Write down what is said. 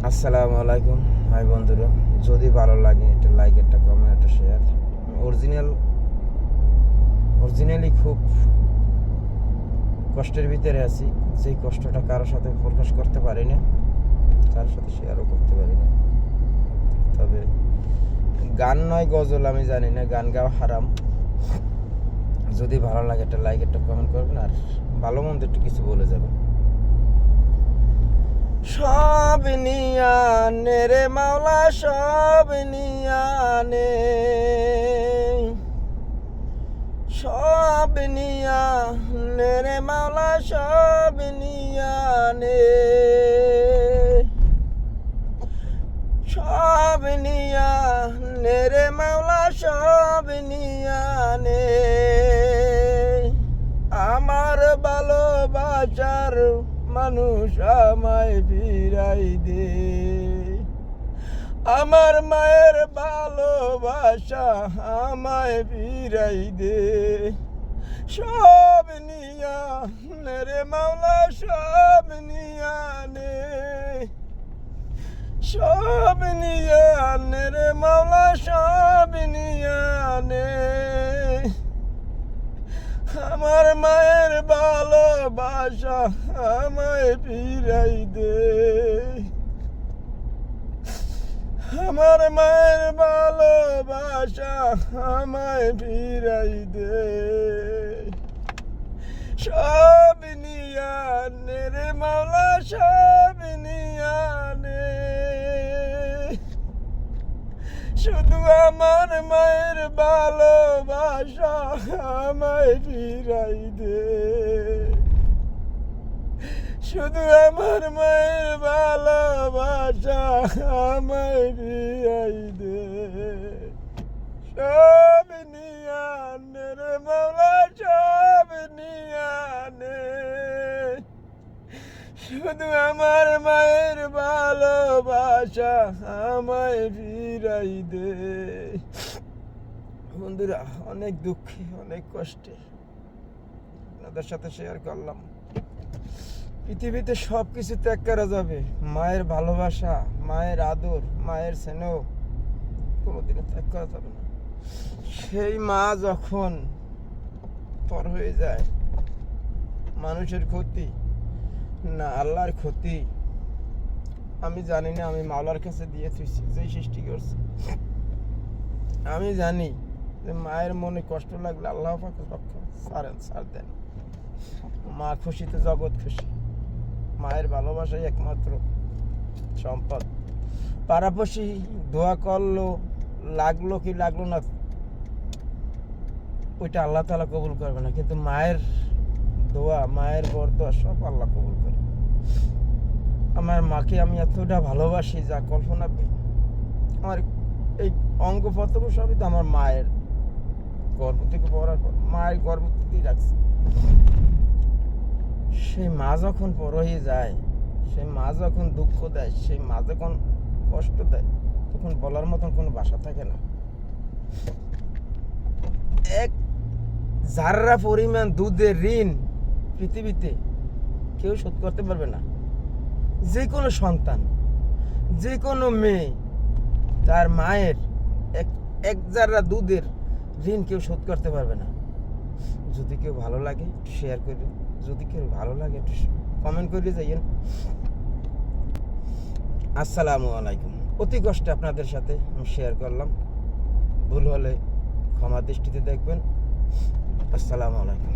আসসালামু আলাইকুম হাই বন্ধুরা, যদি ভালো লাগে একটা লাইক, একটা কমেন্ট, একটা শেয়ার। অরিজিনালি খুব কষ্টের ভিতরে আছি। যেই কষ্টটা কারোর সাথে প্রকাশ করতে পারি না, কারোর সাথে শেয়ারও করতে পারি না। তবে গান নয় গজল, আমি জানি না, গান গাওয়া হারাম। যদি ভালো লাগে একটা লাইক, একটা কমেন্ট করবেন, আর ভালো মন্দ একটু কিছু বলে যাবেন। সব নিয়ানে রে মাওলা, সব নিয়ানে, সব নিয়ানে রে মাওলা, সব নিয়ানে, সব নিয়ানে রে মাওলা, সব নিয়ানে। আমার ভালোবাসার মানুষ আমায় ফিরাই দে, আমার মায়ের ভালোবাসা আমায় ফিরাই দে। সব নিয়া রে মাওলা, সব নিয়া নে, সব নিয়া রে মাওলা, সব নিয়া নে। আমার মায়ের ভালোবাসা আমায় ফিরাই দে, আমার মায়ের ভালোবাসা আমায় ফিরাই দে। সব নিয়ানে রে মাওলা, সব নিয়ানে, শুধু আমার মায়ের ভালোবাসা আমায় ফিরাই দে, শুধু আমার মায়ের ভালোবাসা আমায় ফিরাই দে। সব নিয়ানে রে মাওলা, সব নিয়ানে, শুধু আমার মায়ের ভালোবাসা আমায় ফিরাই দে। বন্ধুরা, অনেক দুঃখে, অনেক কষ্টে আপনাদের সাথে শেয়ার করলাম। পৃথিবীতে সব কিছু ত্যাগ করা যাবে, মায়ের ভালোবাসা, মায়ের আদর, মায়ের স্নেহ কোনোদিনও ত্যাগ করা যাবে না। সেই মা যখন পর হয়ে যায়, মানুষের ক্ষতি না আল্লাহর ক্ষতি আমি জানি না। আমি মাওলার কাছে দিয়ে থুইছি, যেই সৃষ্টি করছে। আমি জানি যে মায়ের মনে কষ্ট লাগলে আল্লাহ পাক রক্ষা ছাড় দেন। মা খুশিতে জগৎ খুশি। মায়ের ভালোবাসাই একমাত্র সম্পদ। পাড়াপড়শি দোয়া করলো, লাগলো কি লাগলো না, ওইটা আল্লাহ তাআলা কবুল করবে না, কিন্তু মায়ের দোয়া, মায়ের বরদোয়া সব আল্লাহ কবুল করে। আমার মাকে আমি এতটা ভালোবাসি যা কল্পনা। আমার এই অঙ্গ প্রত্যঙ্গ সবই তো আমার মায়ের গর্ভ থেকে পড়ার পর মায়ের গর্ভ থেকেই রাখছে। সেই মা যখন পর হয়ে যায়, সেই মা যখন দুঃখ দেয়, সেই মা যখন কষ্ট দেয়, তখন বলার মতন কোনো ভাষা থাকে না। এক যারা পরিমাণ দুধের ঋণ পৃথিবীতে কেউ শোধ করতে পারবে না। যে কোনো সন্তান, যে কোনো মেয়ে, তার মায়ের এক জাররা দুধের ঋণ কেউ শোধ করতে পারবে না। যদি কেউ ভালো লাগে একটু শেয়ার করবেন, যদি কেউ ভালো লাগে একটু কমেন্ট করে যাইয়েন। আসসালামু আলাইকুম। অতি কষ্টে আপনাদের সাথে আমি শেয়ার করলাম। ভুল হলে ক্ষমা দৃষ্টিতে দেখবেন। আসসালামু আলাইকুম।